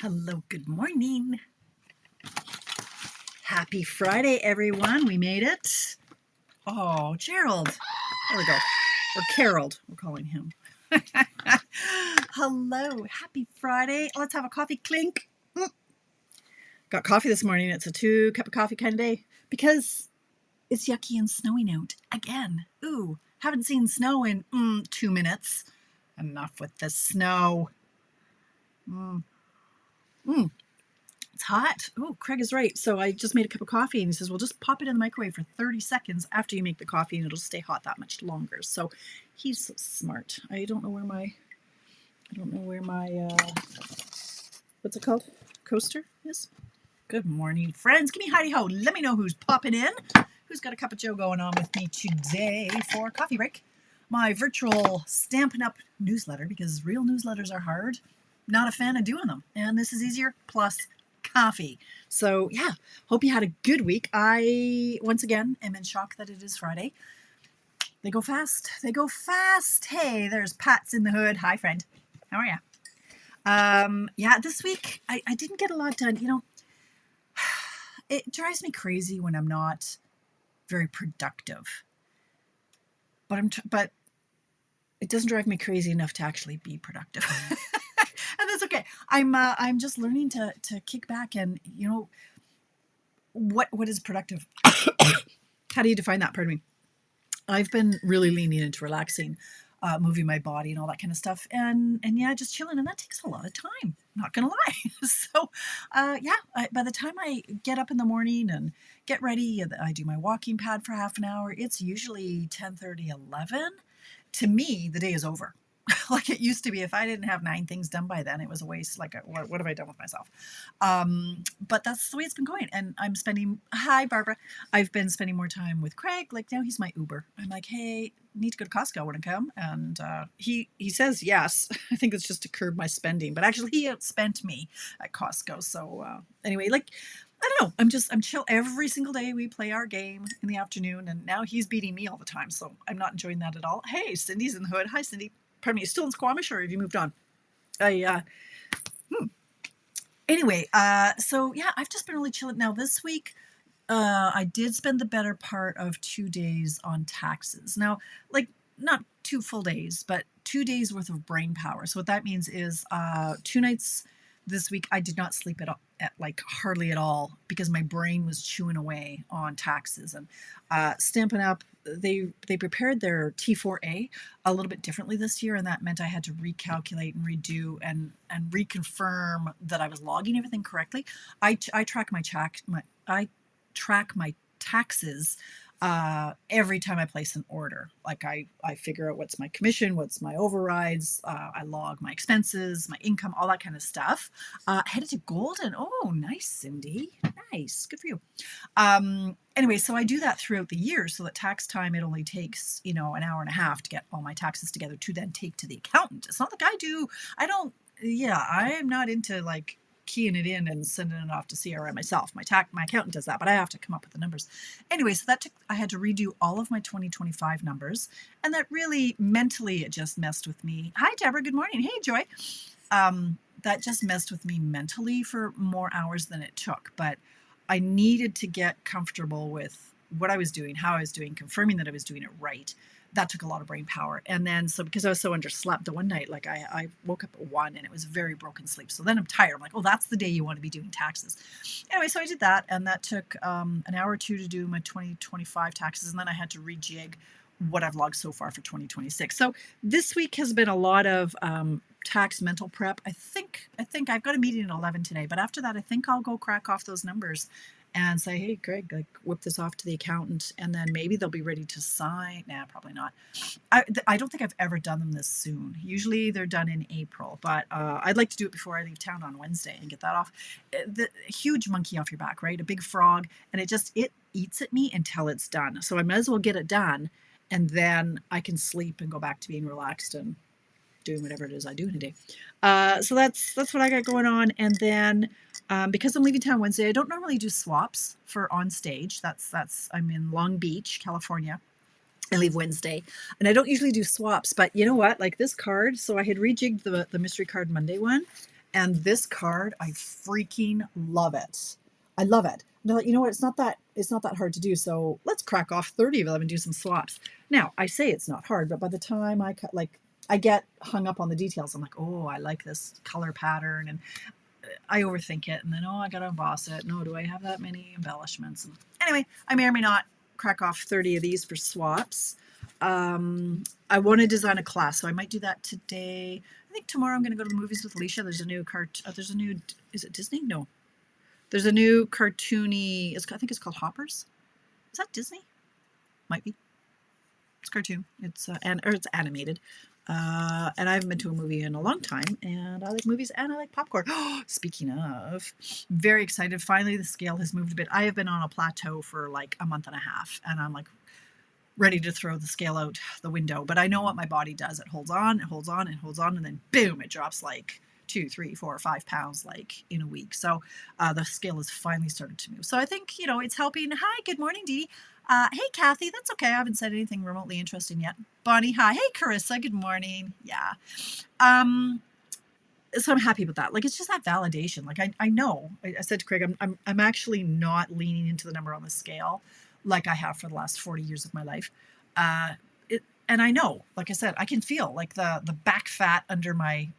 Hello, good morning. Happy Friday, everyone. We made it. Oh, Gerald. There we go. Or Carol, we're calling him. Hello, happy Friday. Let's have a coffee clink. Got coffee this morning. It's a 2-cup of coffee kind of day because it's yucky and snowing out again. Ooh, haven't seen snow in 2 minutes. Enough with the snow. It's hot. Oh, Craig is right. So I just made a cup of coffee and he says, well, just pop it in the microwave for 30 seconds after you make the coffee and it'll stay hot that much longer. So he's so smart. I don't know where my what's it called? Coaster is. Good morning, friends. Give me hidey ho. Let me know who's popping in. Who's got a cup of joe going on with me today for coffee break? My virtual Stampin' Up newsletter, because real newsletters are hard. Not a fan of doing them. And this is easier, plus coffee. So yeah, hope you had a good week. I, once again, am in shock that it is Friday. They go fast. They go fast. Hey, there's Pat's in the hood. Hi, friend. How are you? Yeah, this week I didn't get a lot done. You know, it drives me crazy when I'm not very productive. But it doesn't drive me crazy enough to actually be productive. And that's okay. I'm just learning to kick back and, you know, what is productive? How do you define that? Pardon me. I've been really leaning into relaxing, moving my body and all that kind of stuff. And yeah, just chilling. And that takes a lot of time. Not going to lie. So, by the time I get up in the morning and get ready, I do my walking pad for half an hour. It's usually 10:30, 11. To me, the day is over. Like it used to be. If I didn't have 9 things done by then, it was a waste. Like, what have I done with myself? But that's the way it's been going. And I'm spending, hi, Barbara. I've been spending more time with Craig. Like now he's my Uber. I'm like, hey, need to go to Costco when I come. And he says yes. I think it's just to curb my spending. But actually, he outspent me at Costco. So anyway, like, I don't know. I'm chill. Every single day we play our game in the afternoon. And now he's beating me all the time. So I'm not enjoying that at all. Hey, Cindy's in the hood. Hi, Cindy. Pardon me, still in Squamish, or have you moved on? Anyway, so yeah, I've just been really chilling. Now this week, I did spend the better part of 2 days on taxes. Now, like not 2 full days, but 2 days worth of brain power. So what that means is 2 nights this week I did not sleep at like hardly at all because my brain was chewing away on taxes. And Stampin' Up, they prepared their T4A a little bit differently this year, and that meant I had to recalculate and redo and reconfirm that I was logging everything correctly. I track my taxes every time I place an order. Like I figure out what's my commission, what's my overrides, I log my expenses, my income, all that kind of stuff. Headed to Golden. Oh, nice, Cindy. Nice. Good for you. Anyway, so I do that throughout the year so that tax time, it only takes, an hour and a half to get all my taxes together to then take to the accountant. It's not like I am not into like keying it in and sending it off to CRM myself. My accountant does that, but I have to come up with the numbers. Anyway, so I had to redo all of my 2025 numbers, and that really mentally it just messed with me. Hi, Deborah. Good morning. Hey, Joy. That just messed with me mentally for more hours than it took, but I needed to get comfortable with what I was doing, how I was doing, confirming that I was doing it right. That took a lot of brain power. And then, so because I was so underslept the one night, like I woke up at 1 and it was very broken sleep. So then I'm tired. I'm like, oh, that's the day you want to be doing taxes. Anyway, so I did that, and that took an hour or 2 to do my 2025 taxes. And then I had to rejig what I've logged so far for 2026. So this week has been a lot of tax mental prep. I think I've got a meeting at 11 today, but after that, I think I'll go crack off those numbers and say, hey, Greg, like whip this off to the accountant, and then maybe they'll be ready to sign. Nah, probably not. I don't think I've ever done them this soon. Usually they're done in April, but I'd like to do it before I leave town on Wednesday and get that off. The huge monkey off your back, right? A big frog, and it eats at me until it's done. So I might as well get it done, and then I can sleep and go back to being relaxed and doing whatever it is I do in a day. So that's what I got going on. And then because I'm leaving town Wednesday, I don't normally do swaps for on stage. I'm in Long Beach, California. I leave Wednesday, and I don't usually do swaps, but you know what? Like this card, so I had rejigged the mystery card Monday one, And this card, I freaking love it. I love it. No, you know what? It's not that hard to do. So let's crack off 30 of them and do some swaps. Now, I say it's not hard, but by the time I get hung up on the details. I'm like, oh, I like this color pattern, and I overthink it, and then I gotta emboss it. No, do I have that many embellishments? And anyway, I may or may not crack off 30 of these for swaps. I want to design a class, so I might do that today. I think tomorrow I'm going to go to the movies with Alicia. There's a new is it Disney? No. There's a new cartoony, I think it's called Hoppers. Is that Disney? Might be. It's cartoon. It's it's animated. And I haven't been to a movie in a long time, and I like movies and I like popcorn. Speaking of, very excited. Finally, the scale has moved a bit. I have been on a plateau for like a month and a half, and I'm like ready to throw the scale out the window. But I know what my body does. It holds on, it holds on, it holds on, and then boom, it drops like 2, 3, 4, 5 pounds like in a week. So the scale has finally started to move. So I think, it's helping. Hi, good morning, Dee Dee. Hey, Kathy, that's okay. I haven't said anything remotely interesting yet. Bonnie, hi. Hey, Carissa, good morning. Yeah. So I'm happy with that. Like, it's just that validation. Like, I know, I said to Craig, I'm actually not leaning into the number on the scale like I have for the last 40 years of my life. And I know, like I said, I can feel like the back fat under my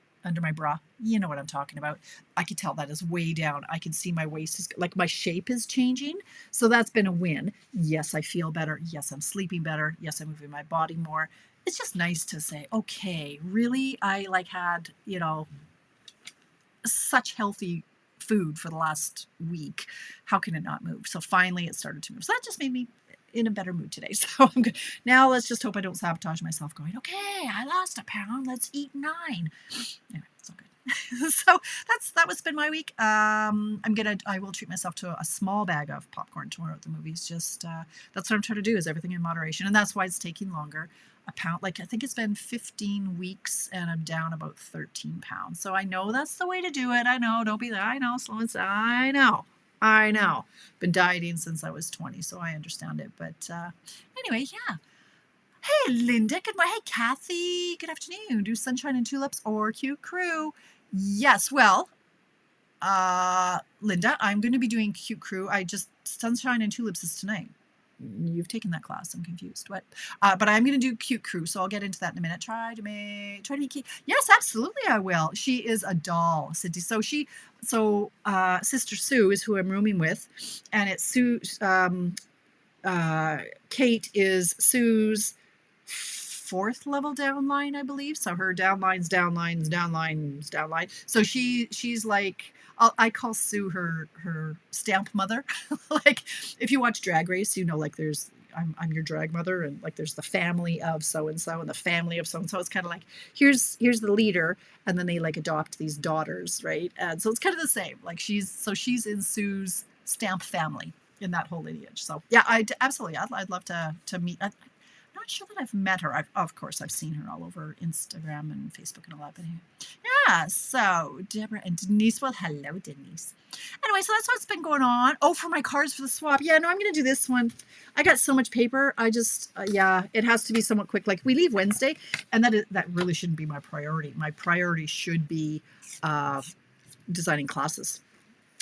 bra. You know what I'm talking about. I can tell that is way down. I can see my waist is like my shape is changing. So that's been a win. Yes, I feel better. Yes, I'm sleeping better. Yes, I'm moving my body more. It's just nice to say, okay, really, I had, such healthy food for the last week. How can it not move? So finally it started to move. So that just made me in a better mood today. So I'm good. Now let's just hope I don't sabotage myself going, okay, I lost a pound. Let's eat 9. Anyway, it's all good. So that's been my week. I will treat myself to a small bag of popcorn tomorrow at the movies. Just that's what I'm trying to do, is everything in moderation. And that's why it's taking longer. A pound, I think it's been 15 weeks and I'm down about 13 pounds. So I know that's the way to do it. I know, don't be that. I know, slow and steady. I know. Been dieting since I was 20, so I understand it. But anyway, yeah. Hey, Linda. Good morning. Hey, Kathy. Good afternoon. Do Sunshine and Tulips or Cute Crew? Yes. Well, Linda, I'm going to be doing Cute Crew. Sunshine and Tulips is tonight. You've taken that class. I'm confused. What? But I'm going to do Cute Crew, so I'll get into that in a minute. Try to be cute. Yes, absolutely, I will. She is a doll, Cindy. So Sister Sue is who I'm rooming with, and it's Sue. Kate is Sue's 4th level downline, I believe. So her downline's downline. So she's like, I call Sue her stamp mother. Like, if you watch Drag Race, like there's I'm your drag mother, and like there's the family of so and so and the family of so and so. It's kind of like here's the leader, and then they like adopt these daughters, right? And so it's kind of the same. Like she's in Sue's stamp family in that whole lineage. So yeah, absolutely. I'd love to meet. I'm not sure that I've met her. Of course, I've seen her all over Instagram and Facebook and all that. But anyway. Yeah, so Deborah and Denise. Well, hello, Denise. Anyway, so that's what's been going on. Oh, for my cards for the swap. Yeah, no, I'm going to do this one. I got so much paper. I just, it has to be somewhat quick. Like, we leave Wednesday, and that really shouldn't be my priority. My priority should be designing classes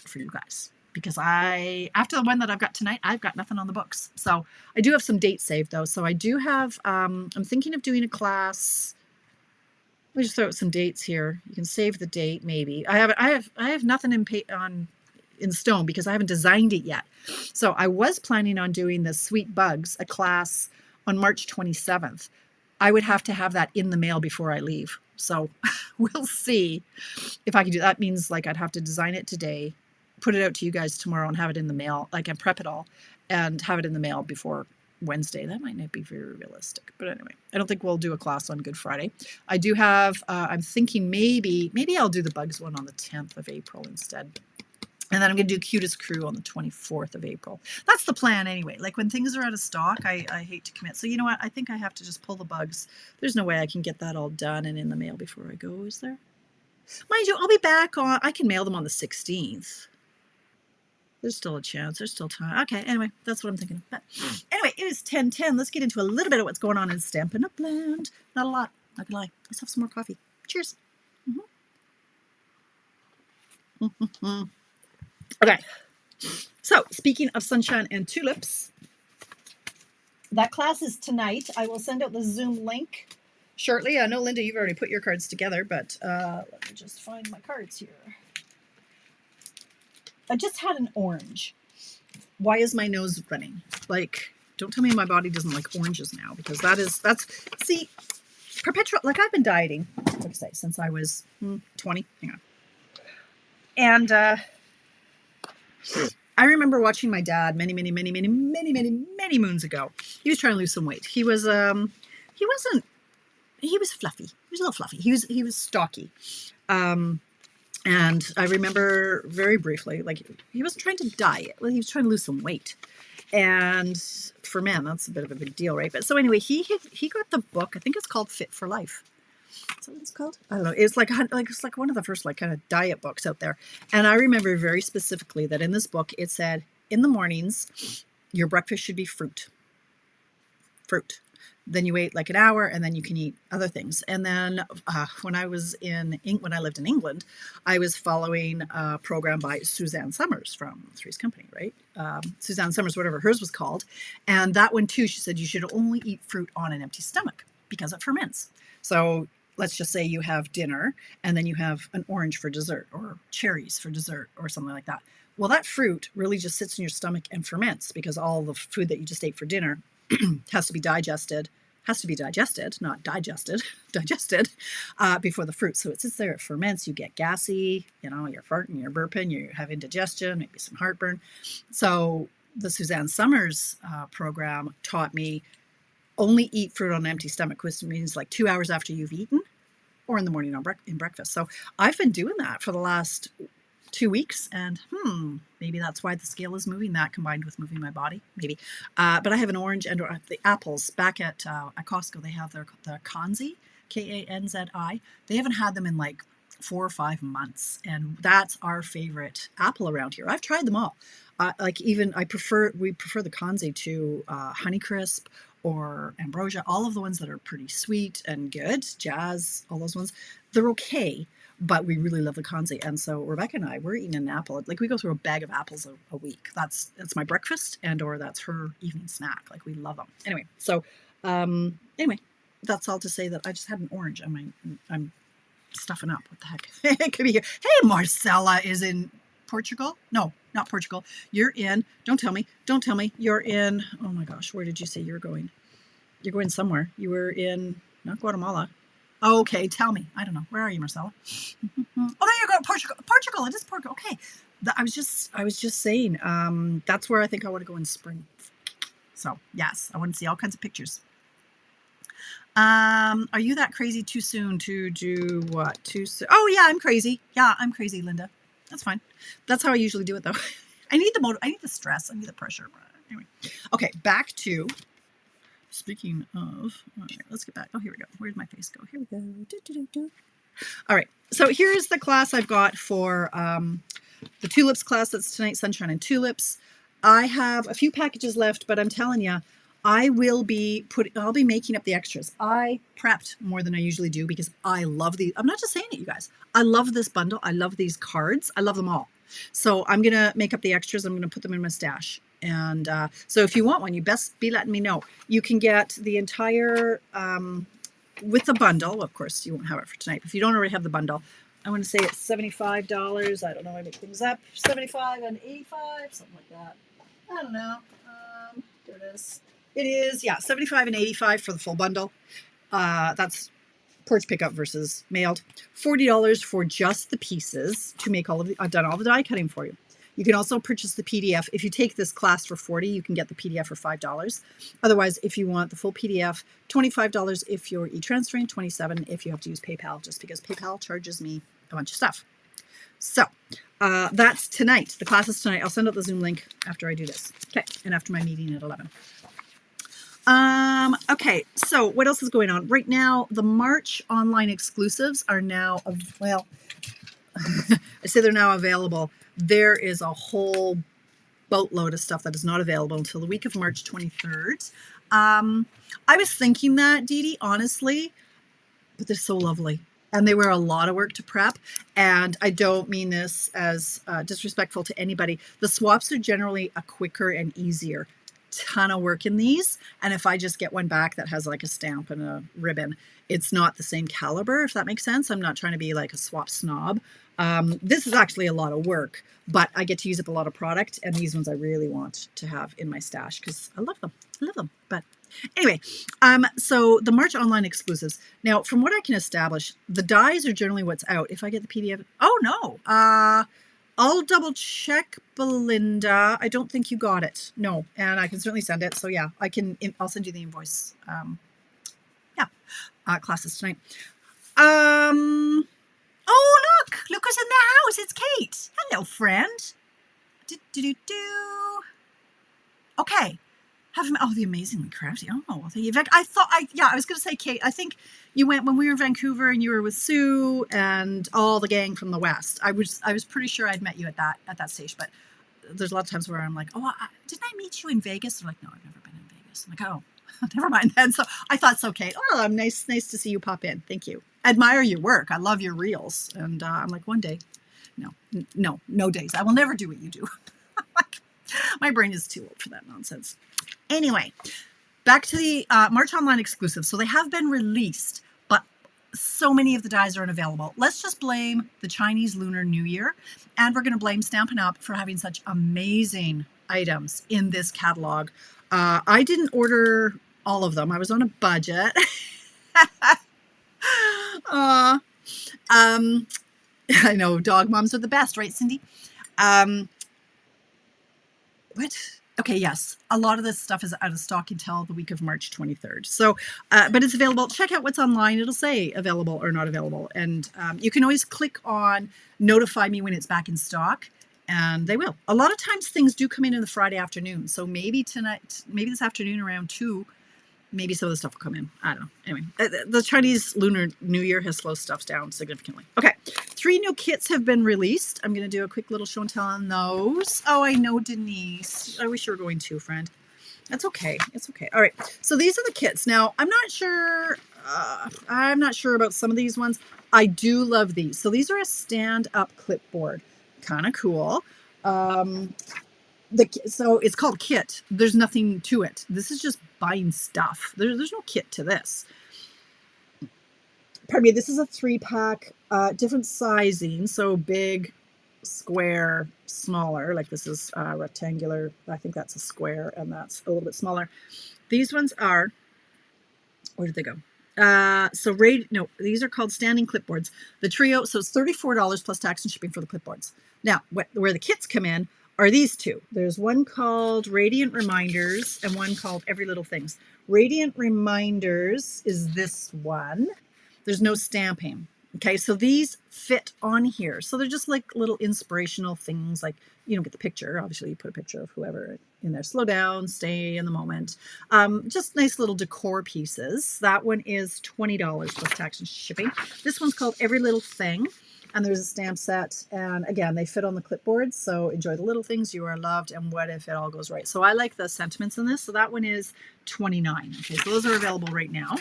for you guys. Because after the one that I've got tonight, I've got nothing on the books. So I do have some dates saved, though. So I do have, I'm thinking of doing a class. Let me just throw out some dates here. You can save the date, maybe. I have nothing in stone because I haven't designed it yet. So I was planning on doing the Sweet Bugs, a class on March 27th. I would have to have that in the mail before I leave. So we'll see if I can do that. That means like I'd have to design it today, put it out to you guys tomorrow, and have it in the mail, like, and prep it all and have it in the mail before Wednesday. That might not be very realistic, but anyway, I don't think we'll do a class on Good Friday. I do have, I'm thinking maybe I'll do the Bugs one on the 10th of April instead. And then I'm going to do Cutest Crew on the 24th of April. That's the plan anyway. Like, when things are out of stock, I hate to commit. So you know what? I think I have to just pull the Bugs. There's no way I can get that all done and in the mail before I go, is there? Mind you, I'll be back I can mail them on the 16th. There's still a chance. There's still time. Okay, anyway, that's what I'm thinking. But anyway, it is 10:10. Let's get into a little bit of what's going on in Stampin' Up land. Not a lot, not gonna lie. Let's have some more coffee. Cheers. Okay, so speaking of sunshine and tulips, that class is tonight. I will send out the Zoom link shortly. I know, Linda, you've already put your cards together, but let me just find my cards here. I just had an orange. Why is my nose running? Like, don't tell me my body doesn't like oranges now, because see, perpetual, like I've been dieting, like I say, since I was 20. Hang on. And I remember watching my dad many moons ago. He was trying to lose some weight. He was fluffy. He was a little fluffy. He was stocky. And I remember very briefly, like, he wasn't trying to diet. He was trying to lose some weight. And for men, that's a bit of a big deal, right? But so anyway, he got the book. I think it's called Fit for Life. Is that what it's called? I don't know. It's like one of the first kind of diet books out there. And I remember very specifically that in this book it said, in the mornings, your breakfast should be fruit. Then you wait like an hour, and then you can eat other things. And then when I lived in England, I was following a program by Suzanne Summers from Three's Company, right? Suzanne Summers, whatever hers was called. And that one too, she said you should only eat fruit on an empty stomach because it ferments. So let's just say you have dinner and then you have an orange for dessert, or cherries for dessert, or something like that. Well, that fruit really just sits in your stomach and ferments, because all the food that you just ate for dinner has to be digested, not digested, before the fruit. So it sits there, it ferments, you get gassy, you're farting, you're burping, you're having indigestion, maybe some heartburn. So the Suzanne Summers program taught me only eat fruit on an empty stomach, which means like 2 hours after you've eaten, or in the morning in breakfast. So I've been doing that for the last 2 weeks, and maybe that's why the scale is moving, that combined with moving my body, maybe. But I have an orange and the apples back at Costco. They have the Kanzi, Kanzi. They haven't had them in like 4 or 5 months, and that's our favorite apple around here. I've tried them all. We prefer the Kanzi to Honeycrisp or Ambrosia, all of the ones that are pretty sweet and good, Jazz, all those ones. They're okay, but we really love the Kanzi. And so Rebecca and I, we're eating an apple. Like, we go through a bag of apples a week. That's my breakfast, or that's her evening snack. Like, we love them. Anyway, so that's all to say that I just had an orange. I'm stuffing up. What the heck? It could be here. Hey, Marcella is in Portugal. No, not Portugal. You're in, don't tell me. You're in, oh my gosh, where did you say you're going? You're going somewhere. You were in, not Guatemala. Oh, okay, tell me. I don't know. Where are you, Marcella? Oh, there you go. Portugal. It is Portugal. Okay. I was just saying, that's where I think I want to go in spring. So yes, I want to see all kinds of pictures. Are you that crazy too soon to do what? Too soon? Oh yeah, I'm crazy. Yeah, I'm crazy, Linda. That's fine. That's how I usually do it, though. I need the stress. I need the pressure. Anyway, okay, back to, speaking of, all right, let's get back. Oh, here we go. Where'd my face go? Here we go. All right, so here's the class I've got for the tulips class. That's tonight, Sunshine and Tulips. I have a few packages left, but I'm telling you, I'll be making up the extras. I prepped more than I usually do because I love these. I'm not just saying it, you guys. I love this bundle. I love these cards. I love them all. So I'm going to make up the extras. I'm going to put them in my stash. And so if you want one, you best be letting me know. You can get the entire, with the bundle. Well, of course, you won't have it for tonight. If you don't already have the bundle, I want to say it's $75. I don't know. I make things up. 75 and 85, something like that. I don't know. There it is. It is, yeah, 75 and 85 for the full bundle. That's porch pickup versus mailed. $40 for just the pieces to make I've done all the die cutting for you. You can also purchase the PDF. If you take this class for $40, you can get the PDF for $5. Otherwise, if you want the full PDF, $25 if you're e-transferring, $27 if you have to use PayPal, just because PayPal charges me a bunch of stuff. So that's tonight. The class is tonight. I'll send out the Zoom link after I do this. Okay, and after my meeting at 11. Okay, so what else is going on? Right now, the March online exclusives are now, well, I say they're now available. There is a whole boatload of stuff that is not available until the week of March 23rd. I was thinking that, Dee Dee, honestly, but they're so lovely. and they were a lot of work to prep. And I don't mean this as disrespectful to anybody. The swaps are generally a quicker and easier. Ton of work in these. And if I just get one back that has like a stamp and a ribbon, it's not the same caliber, if that makes sense. I'm not trying to be like a swap snob. This is actually a lot of work, but I get to use up a lot of product. And these ones I really want to have in my stash because I love them. I love them. But anyway, so the March online exclusives. Now, from what I can establish, the dies are generally what's out. If I get the PDF, oh no, I'll double check, Belinda. I don't think you got it. No, and I can certainly send it. So yeah, I'll send you the invoice. Classes tonight. Oh look who's in the house. It's Kate. Hello, friend. Okay. The amazingly crafty. Oh, I was going to say, Kate, I think you went when we were in Vancouver and you were with Sue and all the gang from the West. I was pretty sure I'd met you at that stage, but there's a lot of times where I'm like, oh, didn't I meet you in Vegas? They're like, no, I've never been in Vegas. I'm like, oh, never mind then. So I thought so, Kate. Oh, I'm nice to see you pop in. Thank you. Admire your work. I love your reels. And I'm like, one day, no days. I will never do what you do. My brain is too old for that nonsense. Anyway, back to the March online exclusives. So they have been released, but so many of the dies are unavailable. Let's just blame the Chinese Lunar New Year, and we're going to blame Stampin' Up! For having such amazing items in this catalog. I didn't order all of them. I was on a budget. I know dog moms are the best, right, Cindy? What? Okay, yes. A lot of this stuff is out of stock until the week of March 23rd. So, but it's available. Check out what's online. It'll say available or not available. And you can always click on notify me when it's back in stock, and they will. A lot of times things do come in the Friday afternoon. So maybe tonight, maybe this afternoon around 2, maybe some of the stuff will come in. I don't know. Anyway, the Chinese Lunar New Year has slowed stuff down significantly. Okay, 3 new kits have been released. I'm going to do a quick little show and tell on those. Oh, I know, Denise. I wish you were going too, friend. That's okay. It's okay. All right. So these are the kits. Now, I'm not sure about some of these ones. I do love these. So these are a stand-up clipboard. Kind of cool. So it's called kit. There's nothing to it. This is just buying stuff. There's no kit to this. Pardon me. This is a 3-pack, different sizing. So big, square, smaller. Like this is rectangular. I think that's a square, and that's a little bit smaller. These ones are. Where did they go? These are called standing clipboards. The trio. So it's $34 plus tax and shipping for the clipboards. Now, where the kits come in are these 2. There's one called Radiant Reminders and one called Every Little Things. Radiant Reminders is this one. There's no stamping. Okay, so these fit on here. So they're just like little inspirational things, like you don't get the picture. Obviously, you put a picture of whoever in there. Slow down, stay in the moment. Just nice little decor pieces. That one is $20 plus tax and shipping. This one's called Every Little Thing. And there's a stamp set, and again, they fit on the clipboard, so enjoy the little things, you are loved, and what if it all goes right? So I like the sentiments in this, so that one is $29. Okay, so those are available right now.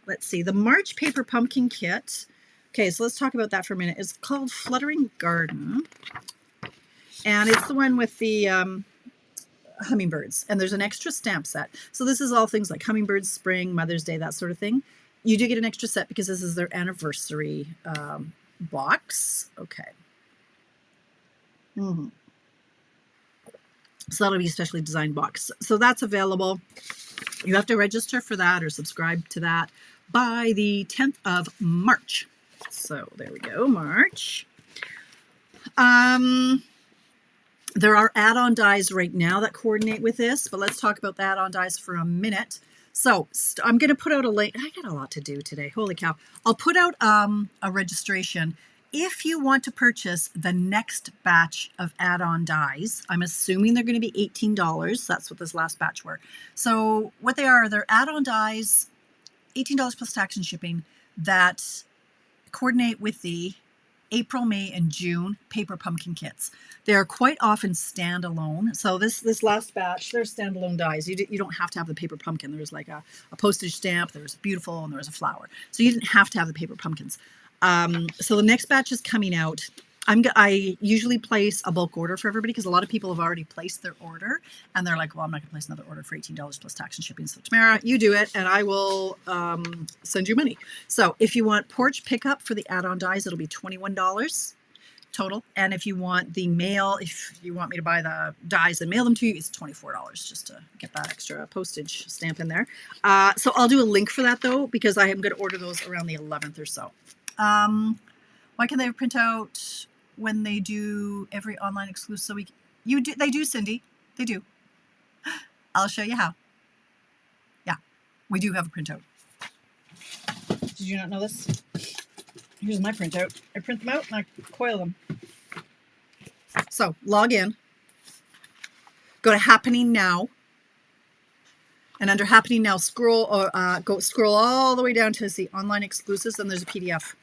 Let's see, the March Paper Pumpkin Kit. Okay, so let's talk about that for a minute. It's called Fluttering Garden, and it's the one with the hummingbirds, and there's an extra stamp set. So this is all things like hummingbirds, spring, Mother's Day, that sort of thing. You do get an extra set because this is their anniversary box. Okay. So that'll be a specially designed box. So that's available. You have to register for that or subscribe to that by the 10th of March. So there we go, March. There are add-on dies right now that coordinate with this, but let's talk about the add-on dies for a minute. So I'm going to put out a link. I got a lot to do today. Holy cow. I'll put out a registration. If you want to purchase the next batch of add-on dies, I'm assuming they're going to be $18. That's what this last batch were. So what they are, they're add-on dies, $18 plus tax and shipping, that coordinate with the April, May, and June paper pumpkin kits. They are quite often standalone. So this last batch, they're standalone dies. You don't have to have the paper pumpkin. There's like a postage stamp, there's beautiful, and there's a flower. So you didn't have to have the paper pumpkins. So the next batch is coming out. I usually place a bulk order for everybody because a lot of people have already placed their order and they're like, well, I'm not going to place another order for $18 plus tax and shipping. So Tamara, you do it and I will send you money. So if you want porch pickup for the add-on dies, it'll be $21 total. And if you want the mail, if you want me to buy the dies and mail them to you, it's $24 just to get that extra postage stamp in there. So I'll do a link for that though, because I am going to order those around the 11th or so. Why can they print out when they do every online exclusive? So they do, Cindy. They do. I'll show you how. Yeah, we do have a printout. Did you not know this? Here's my printout. I print them out and I coil them. So log in. Go to Happening Now. And under Happening Now, scroll all the way down to see online exclusives, and there's a PDF.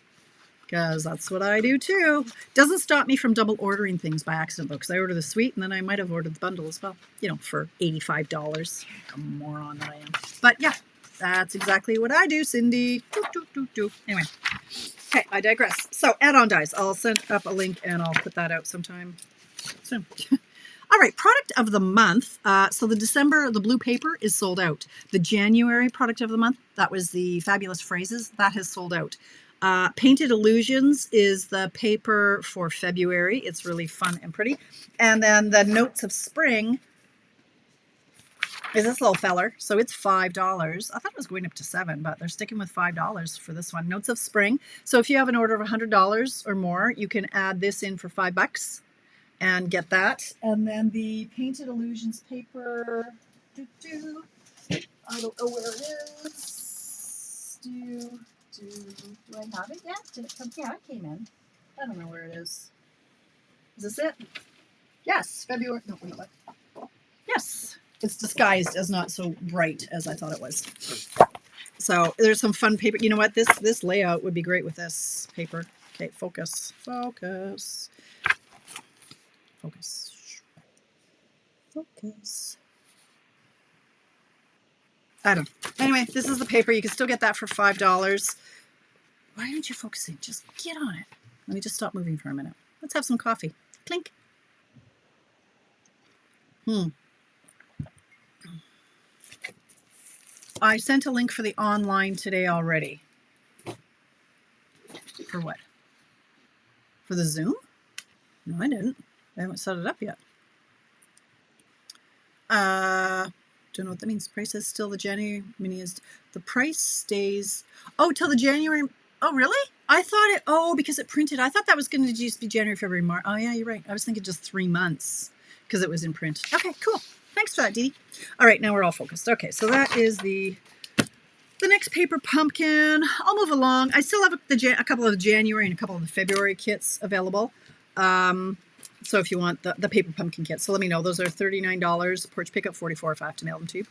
Because that's what I do too. Doesn't stop me from double ordering things by accident though, because I order the suite and then I might have ordered the bundle as well, you know, for $85. Like a moron that I am. But yeah, that's exactly what I do, Cindy. Anyway, okay, I digress. So add-on dies. I'll send up a link and I'll put that out sometime soon. All right, product of the month. So the December, the blue paper is sold out. The January product of the month, that was the Fabulous Phrases, that has sold out. Painted Illusions is the paper for February. It's really fun and pretty. And then the Notes of Spring is this little feller. So it's $5. I thought it was going up to $7, but they're sticking with $5 for this one. Notes of Spring. So if you have an order of $100 or more, you can add this in for $5 and get that. And then the Painted Illusions paper. I don't know where it is. Do I have it yet? Did it come? Yeah, it came in. I don't know where it is. Is this it? Yes, February. No, wait, what? Yes, it's disguised as not so bright as I thought it was. So there's some fun paper. You know what? This layout would be great with this paper. Okay, focus. I don't know. Anyway, this is the paper. You can still get that for $5. Why aren't you focusing? Just get on it. Let me just stop moving for a minute. Let's have some coffee. Clink. I sent a link for the online today already. For what? For the Zoom? No, I didn't. I haven't set it up yet. Don't know what that means. Price is still the January mini is. The price stays. Oh, till the January. Oh, really? I thought it. Oh, because it printed. I thought that was going to just be January, February, March. Oh, yeah, you're right. I was thinking just 3 months because it was in print. Okay, cool. Thanks for that, Dee. All right, now we're all focused. Okay, so that is the next paper pumpkin. I'll move along. I still have a couple of January and a couple of the February kits available. So if you want the paper pumpkin kit, so let me know. Those are $39. Porch pickup $44 if I have to mail them to you.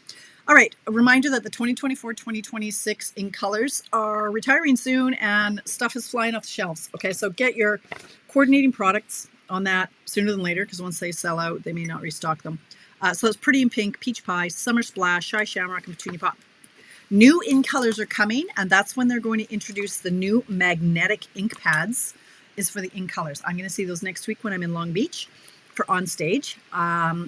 All right, a reminder that the 2024-2026 in colors are retiring soon and stuff is flying off the shelves. Okay, so get your coordinating products on that sooner than later because once they sell out, they may not restock them. So it's Pretty in Pink, Peach Pie, Summer Splash, Shy Shamrock, and Petunia Pop. New in colors are coming, and that's when they're going to introduce the new magnetic ink pads. Is for the in colors. I'm going to see those next week when I'm in Long Beach for on stage.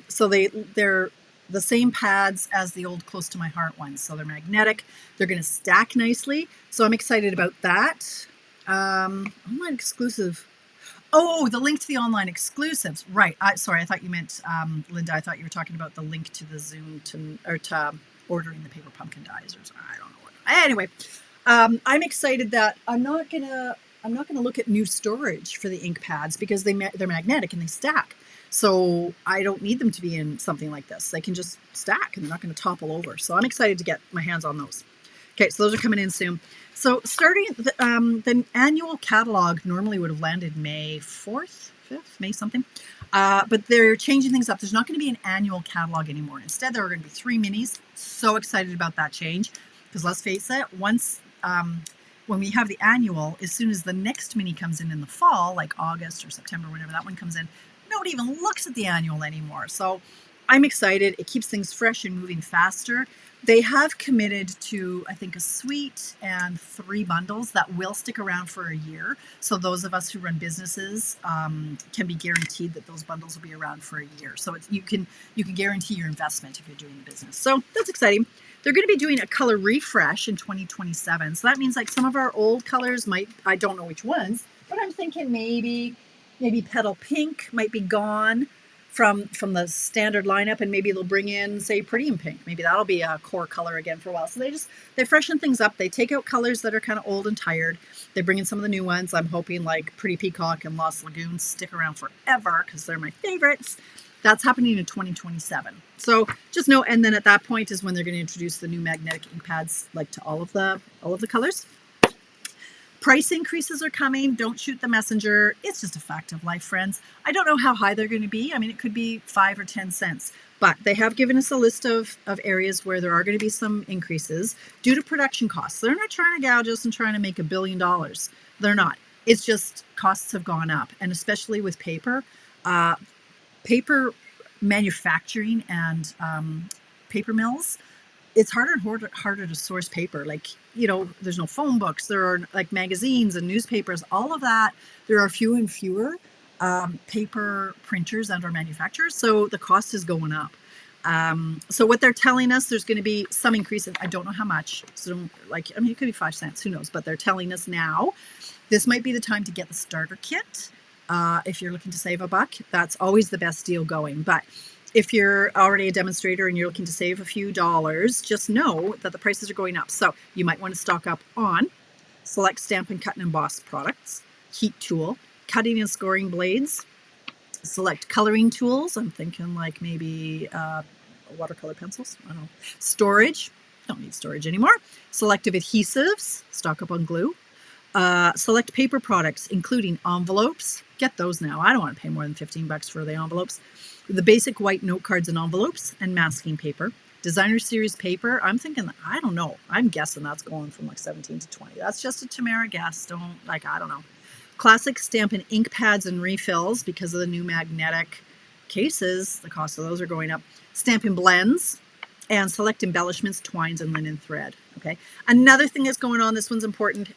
So they're the same pads as the old Close to My Heart ones. So they're magnetic. They're going to stack nicely. So I'm excited about that. Online exclusive. Oh, the link to the online exclusives. Right. Sorry, I thought you meant, Linda, I thought you were talking about the link to the Zoom to ordering the paper pumpkin dies. Or I don't know what. Anyway, I'm excited that I'm not going to look at new storage for the ink pads because they're magnetic and they stack. So I don't need them to be in something like this. They can just stack and they're not going to topple over. So I'm excited to get my hands on those. Okay, so those are coming in soon. So starting the annual catalog normally would have landed May 4th, 5th, May something. But they're changing things up. There's not going to be an annual catalog anymore. Instead, there are going to be 3 minis. So excited about that change because let's face it, once when we have the annual, as soon as the next mini comes in the fall, like August or September, whenever that one comes in, nobody even looks at the annual anymore. So I'm excited. It keeps things fresh and moving faster. They have committed to, I think, a suite and 3 bundles that will stick around for a year. So those of us who run businesses can be guaranteed that those bundles will be around for a year. So you can guarantee your investment if you're doing the business. So that's exciting. They're going to be doing a color refresh in 2027. So that means like some of our old colors might, I don't know which ones, but I'm thinking maybe petal pink might be gone from the standard lineup, and maybe they'll bring in, say, pretty pink. Maybe that'll be a core color again for a while. So they freshen things up. They take out colors that are kind of old and tired. They bring in some of the new ones. I'm hoping like Pretty Peacock and Lost Lagoons stick around forever because they're my favorites. That's happening in 2027. So just know, and then at that point is when they're going to introduce the new magnetic ink pads, like to all of the colors. Price increases are coming. Don't shoot the messenger. It's just a fact of life, friends. I don't know how high they're going to be. I mean, it could be 5 or 10 cents, but they have given us a list of areas where there are going to be some increases due to production costs. They're not trying to gouge us and trying to make $1 billion. They're not. It's just costs have gone up, and especially with paper. Paper manufacturing and paper mills, it's harder and harder to source paper. Like, you know, there's no phone books. There are like magazines and newspapers, all of that. There are fewer and fewer paper printers and or manufacturers. So the cost is going up. So what they're telling us, there's going to be some increase. I don't know how much. So like, I mean, it could be 5 cents, who knows, but they're telling us now this might be the time to get the starter kit. If you're looking to save $1, that's always the best deal going. But if you're already a demonstrator and you're looking to save a few dollars, just know that the prices are going up. So you might want to stock up on select Stampin' Cut and Emboss products, heat tool, cutting and scoring blades, select coloring tools. I'm thinking like maybe watercolor pencils. I don't know. Storage. Don't need storage anymore. Selective adhesives. Stock up on glue. Select paper products, including envelopes. Get those now. I don't want to pay more than $15 for the envelopes. The basic white note cards and envelopes, and masking paper. Designer series paper, I'm thinking, I don't know. I'm guessing that's going from like 17 to 20. That's just a Tamara guess. I don't know. Classic Stampin' ink pads and refills, because of the new magnetic cases, the cost of those are going up. Stampin' blends, and select embellishments, twines, and linen thread. Okay. Another thing that's going on, this one's important,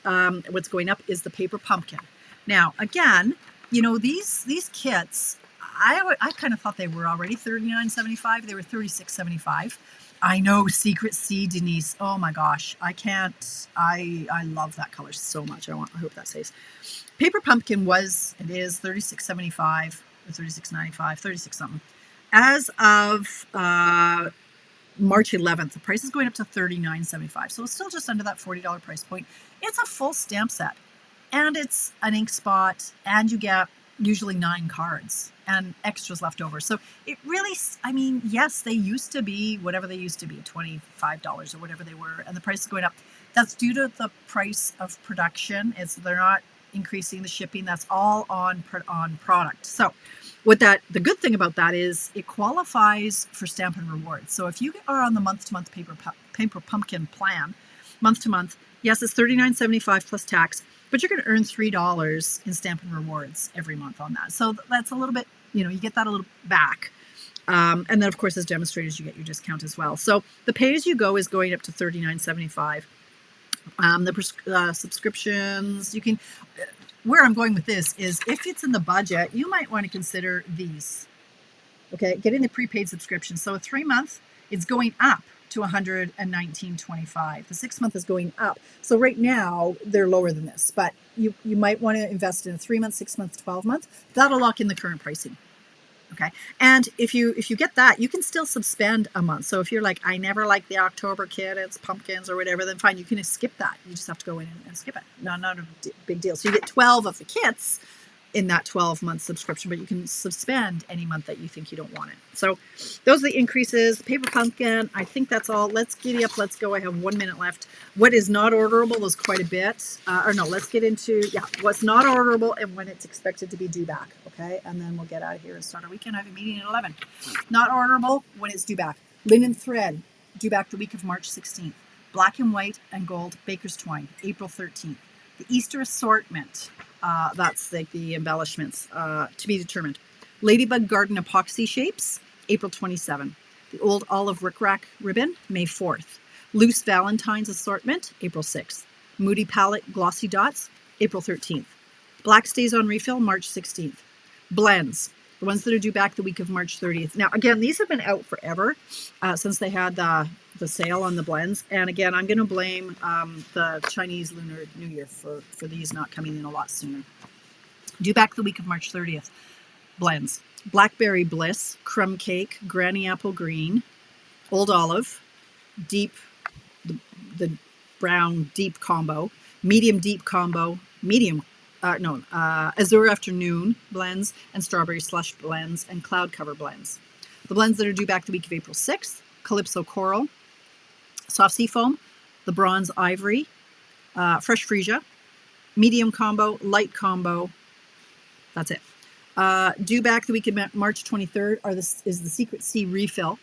what's going up is the paper pumpkin. Now, again, you know, these kits, I kind of thought they were already $39.75. They were $36.75. I know, Secret C, Denise. Oh my gosh, I can't. I love that color so much. I hope that stays. Paper pumpkin is $36.75 or $36.95, 36 something. As of March 11th, the price is going up to $39.75. So it's still just under that $40 price point. It's a full stamp set, and it's an ink spot, and you get usually 9 cards and extras left over. So it really, I mean, yes, they used to be whatever they used to be, $25 or whatever they were, and the price is going up. That's due to the price of production. They're not increasing the shipping. That's all on product. So the good thing about that is it qualifies for Stampin' Rewards. So if you are on the month-to-month paper pumpkin plan, month to month, yes, it's $39.75 plus tax, but you're going to earn $3 in Stampin' Rewards every month on that. So that's a little bit, you know, you get that a little back. And then, of course, as demonstrators, you get your discount as well. So the pay-as-you-go is going up to $39.75. The subscriptions, you can, where I'm going with this is if it's in the budget, you might want to consider these. Okay, getting the prepaid subscription. So a 3-month, it's going up to $119.25. The 6-month is going up. So right now they're lower than this, but you might want to invest in a 3-month, 6-month, 12-month. That'll lock in the current pricing. Okay, and if you get that, you can still suspend a month. So if you're like, I never like the October kit, it's pumpkins or whatever, then fine, you can skip that. You just have to go in and skip it. Not a big deal. So you get 12 of the kits in that 12-month subscription, but you can suspend any month that you think you don't want it. So those are the increases. Paper pumpkin, I think that's all. Let's giddy up. Let's go. I have 1 minute left. What is not orderable is quite a bit. Let's get into, what's not orderable and when it's expected to be due back. Okay, and then we'll get out of here and start our weekend. I have a meeting at 11. Not orderable when it's due back. Linen thread, due back the week of March 16th. Black and white and gold baker's twine, April 13th. The Easter assortment, that's like the embellishments, to be determined. Ladybug Garden epoxy shapes, April 27th. The old olive rickrack ribbon, May 4th. Loose Valentine's assortment, April 6th. Moody Palette glossy dots, April 13th. Black stays on refill, March 16th. Blends, the ones that are due back the week of March 30th. Now, again, these have been out forever since they had the sale on the blends. And again, I'm going to blame the Chinese Lunar New Year for these not coming in a lot sooner. Due back the week of March 30th. Blends. Blackberry Bliss, Crumb Cake, Granny Apple Green, Old Olive, Deep, the brown deep combo, medium deep combo, Azure Afternoon blends, and Strawberry Slush blends, and Cloud Cover blends. The blends that are due back the week of April 6th, Calypso Coral, Soft Sea Foam, the Bronze Ivory, Fresh Freesia, medium combo, light combo. That's it. Due back the week of March 23rd is the Secret Sea refill.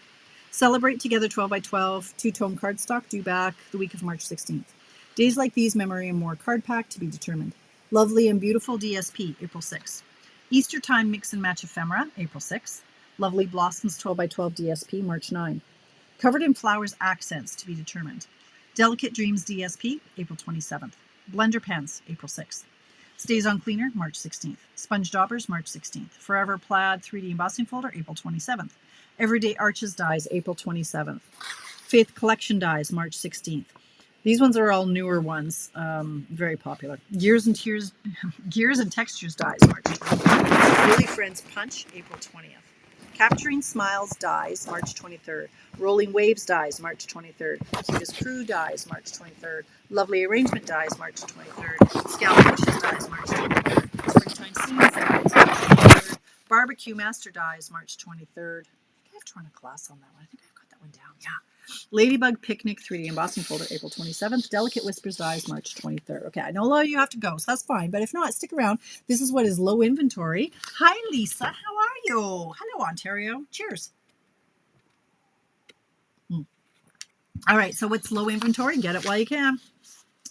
Celebrate Together 12 by 12 two-tone cardstock, due back the week of March 16th. Days Like These Memory and More card pack to be determined. Lovely and Beautiful DSP, April 6th. Easter Time Mix and Match Ephemera, April 6th. Lovely Blossoms 12 by 12 DSP, March 9. Covered in Flowers Accents to be determined. Delicate Dreams DSP, April 27th. Blender Pens, April 6th. Stays on Cleaner, March 16th. Sponge Daubers, March 16th. Forever Plaid 3D Embossing Folder, April 27th. Everyday Arches Dies, April 27th. Faith Collection Dies, March 16th. These ones are all newer ones, very popular. Gears and Textures Dies, March 20th. Really Friends Punch, April 20th. Capturing Smiles Dies, March 23rd. Rolling Waves Dies, March 23rd. Cutest Crew Dies, March 23rd. Lovely Arrangement Dies, March 23rd. Scallop Bushes Dies, March 23rd. Springtime Scenes Dies, March 23rd. Barbecue Master Dies, March 23rd. I have to run a class on that one. I think I've got that one down. Yeah. Ladybug Picnic 3D Embossing Folder, April 27th. Delicate Whispers Dies, March 23rd. Okay, I know a lot of you have to go, so that's fine. But if not, stick around. This is what is low inventory. Hi, Lisa. How are you? Hello, Ontario. Cheers. All right, so what's low inventory? Get it while you can.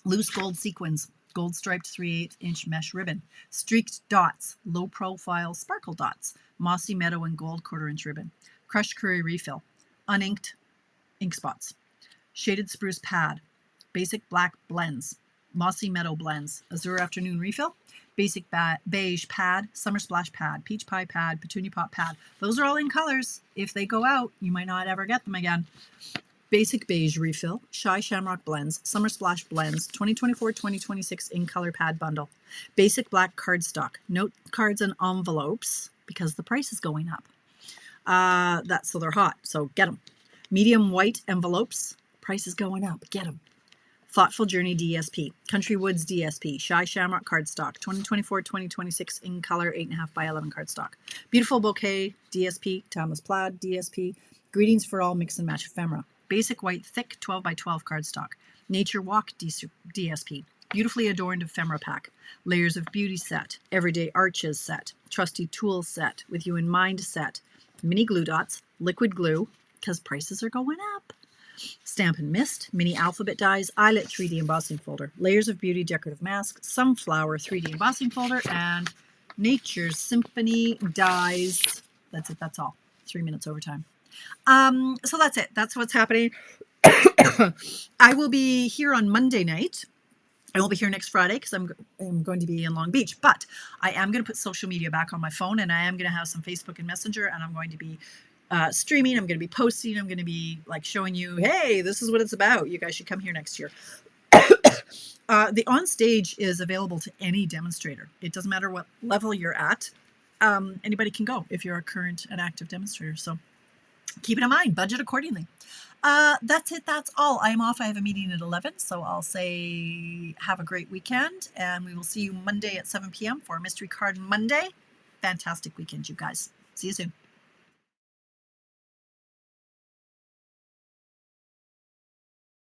Loose gold sequins. Gold striped 3/8-inch mesh ribbon. Streaked dots. Low profile sparkle dots. Mossy meadow and gold 1/4-inch ribbon. Crushed curry refill. Uninked ink spots. Shaded spruce pad. Basic black blends. Mossy meadow blends. Azure Afternoon refill. Basic beige pad. Summer splash pad. Peach pie pad. Petunia pot pad. Those are all in colors. If they go out, you might not ever get them again. Basic beige refill, Shy Shamrock blends, Summer Splash blends, 2024-2026 in color pad bundle. Basic black cardstock, note cards and envelopes because the price is going up. So they're hot, so get them. Medium white envelopes, price is going up, get them. Thoughtful Journey DSP, Country Woods DSP, Shy Shamrock cardstock, 2024-2026 in color 8.5 by 11 cardstock. Beautiful Bouquet DSP, Timeless Plaid DSP, Greetings for All Mix and Match Ephemera. Basic white thick 12 by 12 cardstock. Nature Walk DSP. Beautifully adorned ephemera pack. Layers of Beauty set. Everyday Arches set. Trusty Tools set. With You in Mind set. Mini glue dots. Liquid glue because prices are going up. Stampin' Mist. Mini alphabet dies. Eyelet 3D embossing folder. Layers of Beauty decorative mask. Sunflower 3D embossing folder. And Nature's Symphony dies. That's it. That's all. 3 minutes overtime. So that's it. That's what's happening. I will be here on Monday night. I won't be here next Friday because I'm going to be in Long Beach, but I am going to put social media back on my phone, and I am going to have some Facebook and Messenger, and I'm going to be streaming. I'm going to be posting. I'm going to be like showing you, hey, this is what it's about. You guys should come here next year. The on stage is available to any demonstrator. It doesn't matter what level you're at. Anybody can go if you're a current and active demonstrator. So keep it in mind, budget accordingly. That's it. That's all. I am off. I have a meeting at 11. So I'll say have a great weekend, and we will see you Monday at 7 p.m. for Mystery Card Monday. Fantastic weekend, you guys. See you soon.